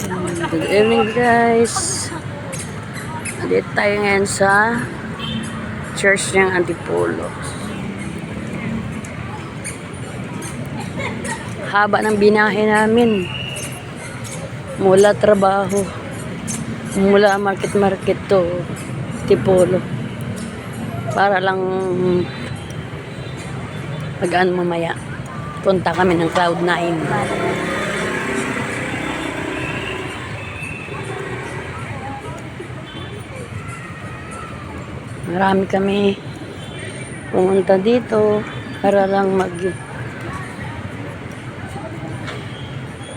Good evening guys. Dito tayo ngayon sa church ng Antipolo. Haba ng binahe namin. Mula trabaho. Mula market to Antipolo. Para lang magaan mamaya. Punta kami ng Cloud9. Marami kami pumunta dito para lang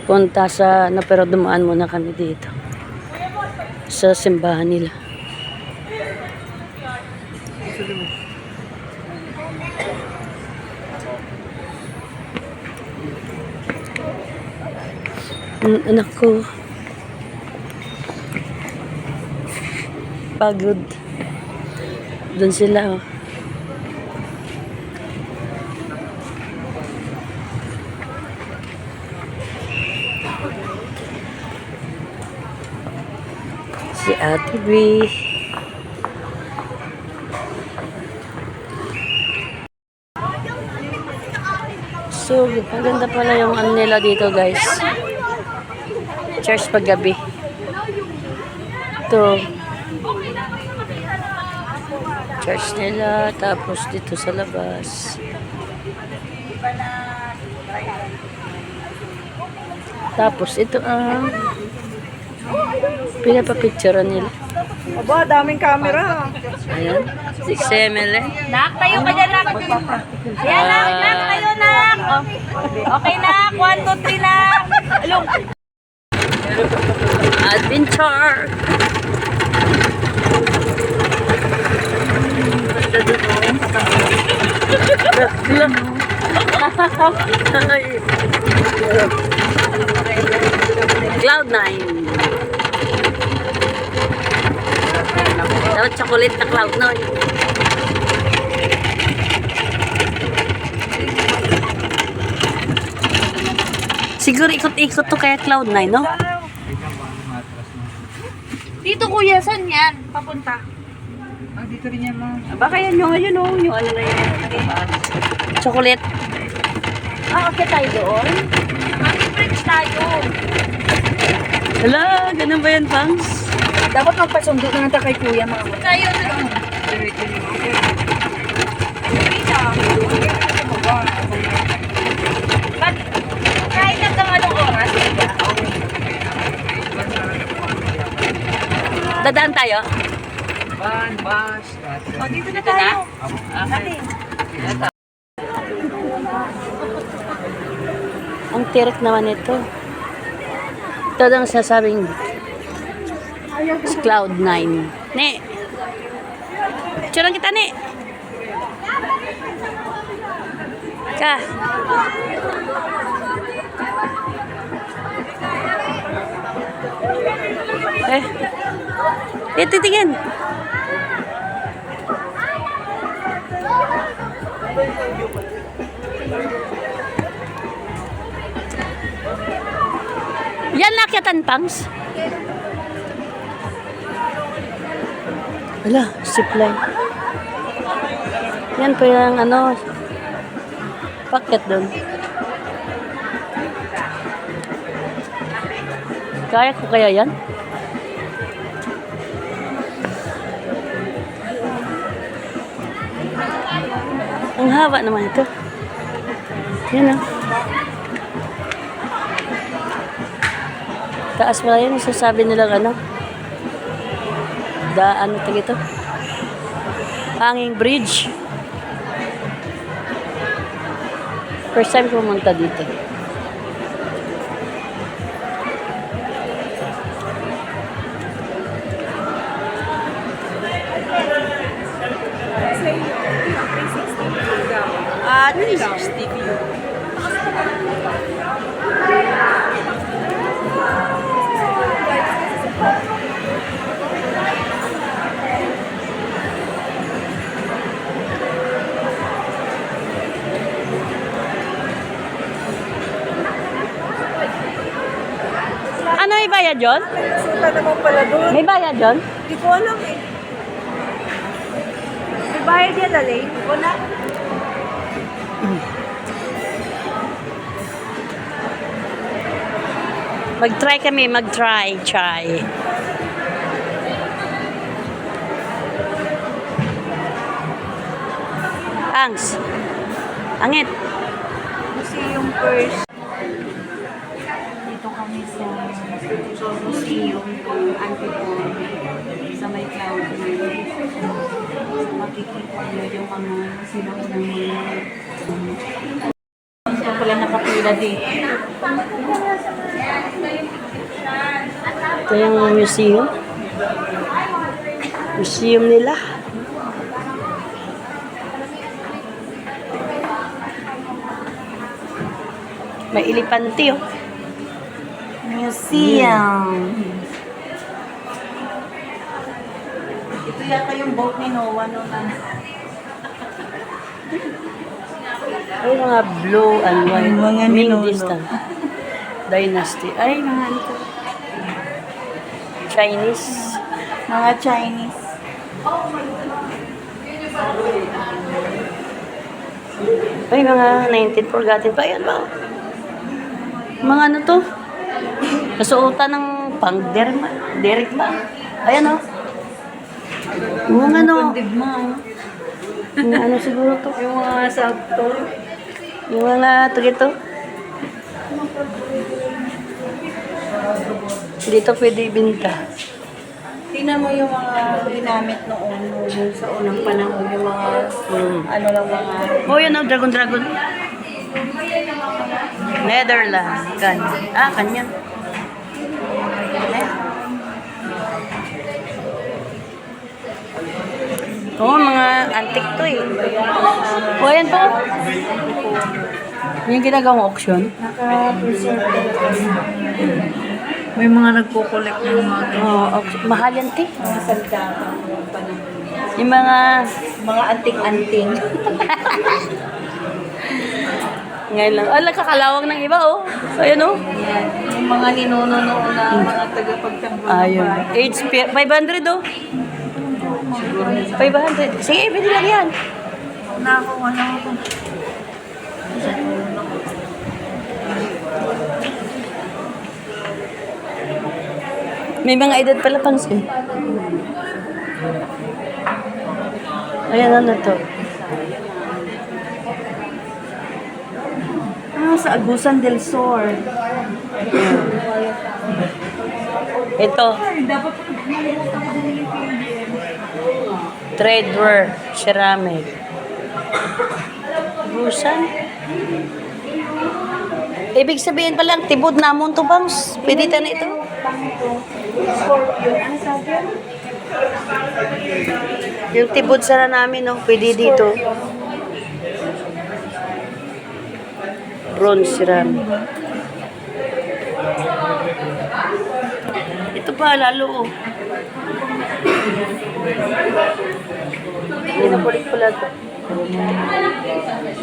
punta sa pero dumaan muna kami dito sa simbahan nila. Anak ko pagod. Doon sila, oh. Si Ate B. So, maganda pala yung ano nila dito, guys. Church paggabi. Ito. Church nila, tapos dito sa labas. Tapos ito ang pinapapicturean nila. Aba, daming camera. Ayan, 6 ml. Nak, tayo ka dyan, nak. Yan, nak, tayo, nak. Okay, nak. 1, 2, 3, nak. Along. Adventure! Cloud9. Dapat chocolate na Cloud9. Siguro ikot-ikot to kaya Cloud9, no? Dito, kuya, saan yan? Papunta. Dito rin yan, ma. Baka yan yung ayun, oh. Yung ano na yan. Chocolate. Okay tayo doon. Mami, bridge tayo. Hala, ganun ba yan, Pangs? Dapat magpasundo na nata kay kuya, mga ma. Tayo na lang. Ba't kahit hanggang anong oras? Dadaan tayo? Bus. O, dito na tayo. Okay. Ang tirik naman ito. Ito daw ang sinasabing si Cloud9. Ne! Picturean kita, Ne! Ka! Titingin! Yan nakyatan, Pangs. Wala, zipline. Yan pa yung ano, packet doon. Kaya ko kaya yan? Ang haba naman ito. Yan, oh. Taas pala yun, sasabi nilang ano, ano tag ito? Hanging bridge. First time ko pumunta dito. Ah, 360 view. Ano may bayad yun? Resulta naman pala doon. May bayad yun? Hindi ko alam eh. May bayad yan, Alay. Wala. Mag-try kami, mag-try. Try. Angs. Angit. Kasi yung first. Dito kami sa museum ng Antipolo sa may cloud. Makikita nyo yung mga sinaunang mga ito pala nakapila dito. Ito yung museum. Museum nila. May ilipante oh. Museum. Ito yata yung boat ni Noah no na. Ay, mga blue and white. Mga Ming ninuno. distant. Dynasty. Ay, mga ito. Chinese. Mga Chinese. Ay, mga 19 forgotten pa. Ayan ba? Mga ano to? Kasuotan ng pang Derek ba? Ayan o. Mga ano. Mga ano siguro to? Yung mga sakto. Yung mga ito. Dito pwede ibinta. Tingnan mo yung mga ginamit noon, yung sa unang panahon, yung mga, ano lang mga, Oh, yan o. Dragon. Netherlands. Kanyan. Oo, mga antique to eh. O, ayan po. Yung ginagawang auction. naka-preserve talaga. May mga nagko-collect ng mga Oo, mahal yan, te. mga sandata ng panahon. Yung mga... Mga anting-anting. Ngayon lang. Ah, nagkakalawang ng iba, oh. Ayan, oh. Yan. Yung mga ninuno noon na mga tagapagtanggol ng Ayun. bahay. 500, oh. 500. Sige, pwede lang yan. Nakakuha lang ako. May mga edad pala pansin. Ayan, ano to? Sa Agusan del Sur. Ito. Dapat Tradeware. Ceramic. Busan. Ibig sabihin pala, tibod namon to, bangs. Pwede ta na ito. Scorpio. Ano sabi? Yung tibod sana namin, no? Pwede dito. Bronze ceramic. Ito pa, lalo, oh. Hindi na pulit pala ito.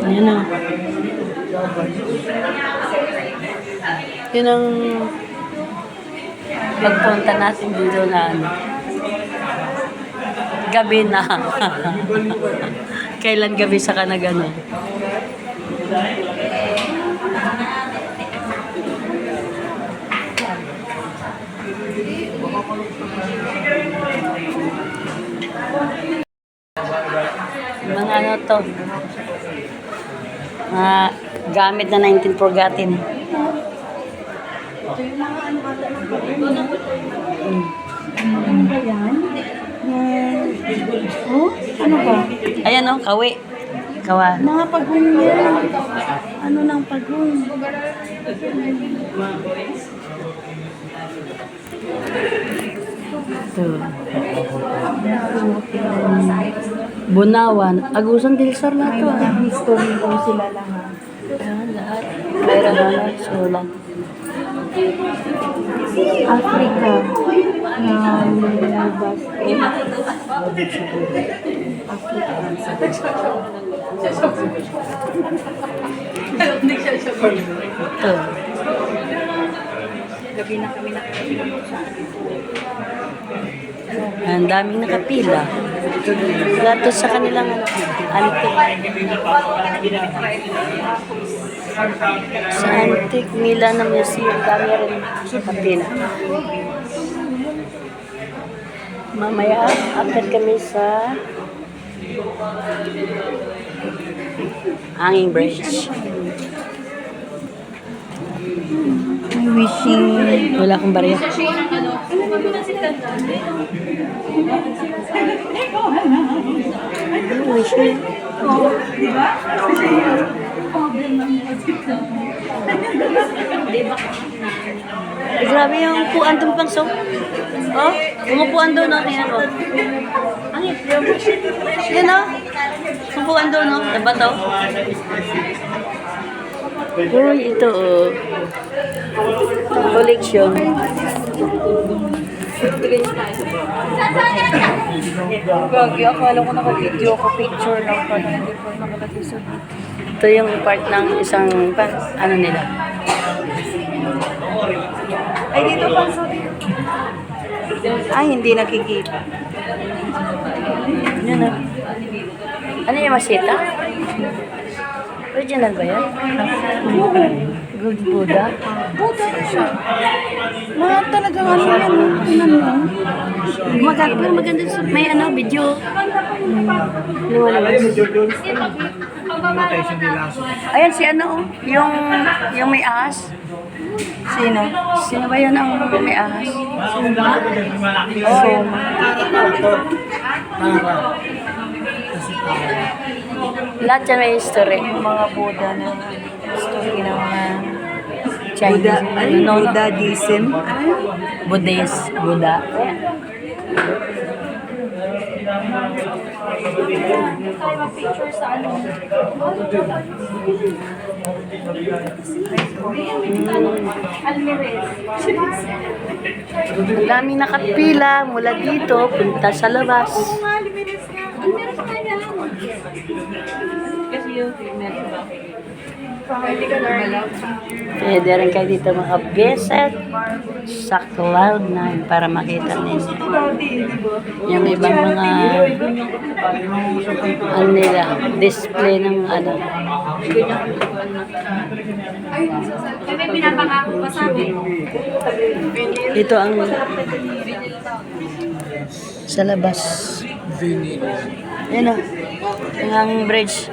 Ayan na. Yun ang pagpunta natin dito na ano. Gabi na. Kailan gabi sa kanagano? Mga ano to? Mga gamit na 19 forgotten. Ano ba yan? Oh? Ano ba? Ayan o, kawi. Kawa. Mga pagong yan. Ano ng pagong? Ito. Bunawan. Agusan del Sur na May to. mga history ko sila lahat. Ayan, lahat. Mayroon na sulat. Africa. Ito. Gabi na kami nakakapila sa Ang daming nakapila. Gato sa kanilang antik. Sa antik nila na museum, dami rin nakapila. Mamaya, akit kami sa Hanging Bridge. wishing. Wala akong barya. Wishing. Grabe yung upuan doon pang so. Oh, yung upuan doon, no? Tingnan ko. Yan, no? Yung upuan doon, no? Diba to? Uy, ito, oh. Collection. Gagi, akala ko naka-video ko picture lang pala. Hindi ko nakalagay sa video. Ito yung part ng isang, ano nila. Ay, dito pa. Ay, hindi nakikita. Yan, oh. Ano yung masita? Original ba yan? Good Buddha? Buta na siya. Mga talagang ano yan. Ano yan? Pero maganda sa may ano, video. Lumalabas. Ayan si ano, oh. Yung may ahas. Sino? Sino ba yan ang may ahas? Oh, Lahat yan may history. yung mga Buddha na story ng mga Chinese. Buddhism. Buddhist. Buddha. Ang daming nakapila mula dito, punta sa labas. Pwede rin kayo dito makabisit sa Cloud9 para makita ninyo yung ibang mga ano nila, display ng ano. Kami pinapangako pa sa amin. Ito ang sa labas. Yan o. Yung hanging bridge.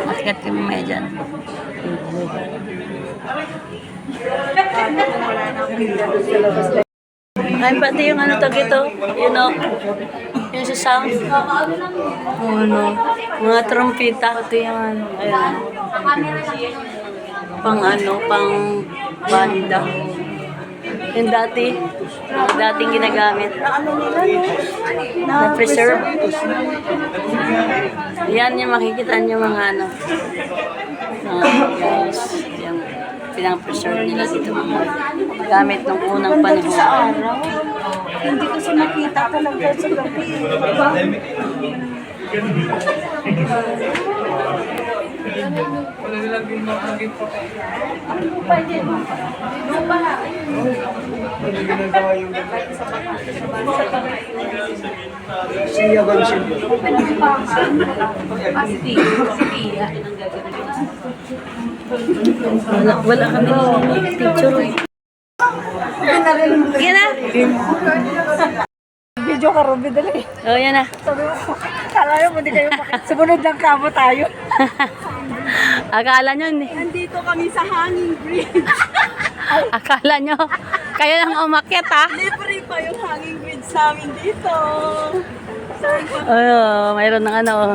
Akit ka mamaya dyan. Ay, pati yung ano tag ito. You know, yung sa sound. Ano, mga trompeta. Pati yung ano. Ayan. Pang ano, pang banda. Yung dating ginagamit. Na preserve. Yan yung makikita nyo mga ano. Guys, yung pinang-preserve nila dito mga gamit ng unang panahon. Hindi ko siya nakita talaga sa gabi. Diba? Wala kami picture. Yan na. Video ka, Ruby, dali. Oh, yan na. Sabi mo, kala mo, hindi kayo makita. Sumunod lang kamo tayo. Akala nyo, Nandito kami sa Hanging Bridge. akala nyo, kayo lang umakyat ha. Libre pa yung Hanging Bridge sa amin dito. Oh, mayroon ng ano. Oh.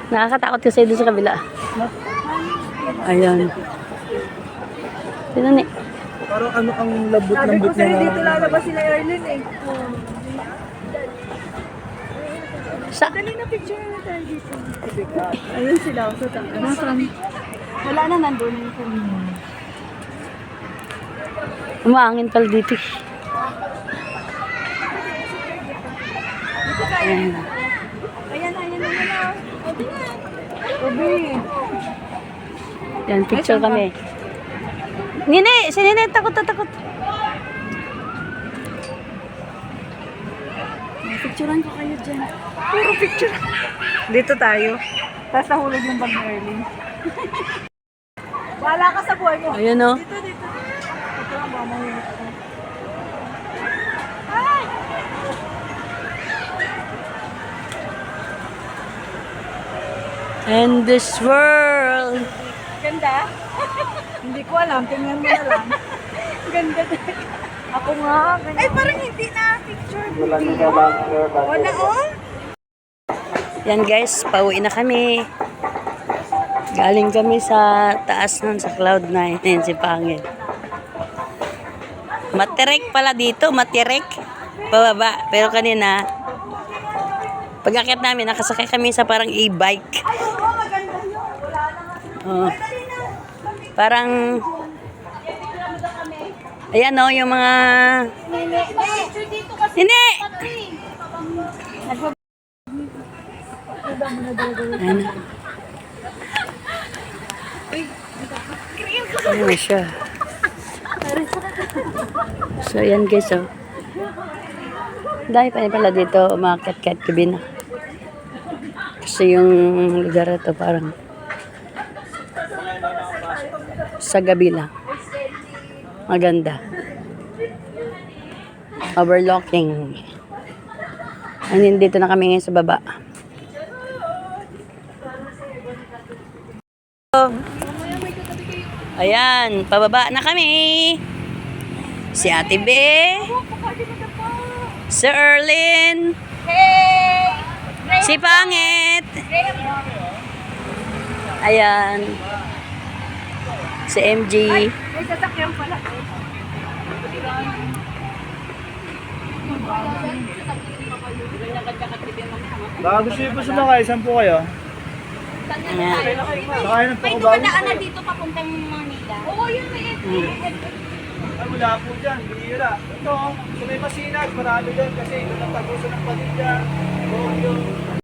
Nakakatakot kasi doon sa kabila. Ayan. Sino ni? Parang ano ang labot-lambot Sabi ko sa'yo, na dito lalabas sila Erlyn eh. Sa? Dali na picture na tayo dito. Ayun sila. Nasaan? Wala na, nandun yung phone. Umangin pala dito. Ayan. Ayan na. O, tingnan. Ruby. Yan, picture kami. Nini, si Nini, takot na takot. Picturean ko kayo dyan. Puro picture. Dito tayo. Tapos nahulog yung bag ni Erling. Wala ka sa buhay mo. Ayun o. Dito, dito. Ito lang ba, mahulog ko. And this world. Ganda? Hindi ko alam. Tingnan mo na lang. Ganda. Ako nga. Ganda. Ay, parang hindi na picture. Wala, oh. Yan guys, pauwi na kami. Galing kami sa taas nun, sa Cloud9. Yan si Pangit. Matirek pala dito, matirek. Pababa. Pero kanina, pag-akyat namin, nakasakay kami sa parang e-bike. Oh. Parang, ayan o, yung mga... Hindi! Ayan. Ano siya? So, yan guys, oh. Dahil pa pala dito, umakit-kat kabina. Kasi yung lugar ito parang sa gabi lang. Maganda. Overlooking. And dito na kami ngayon sa baba. Ayan, pababa na kami. Si Ate Be. Si Erlyn. Hey! Si Pangit. Ayan. Si MG. May sasakyan pala. Baka gusto niyo po sumakay, saan po kayo? Ayan. Sakay ng May Pakubago. dumadaan dito papuntang Manila. Oo, yun na yun. Ay, wala po dyan, bihira. Ito, sa may Masinas, marami din kasi ito ng tagusan ng Padilla.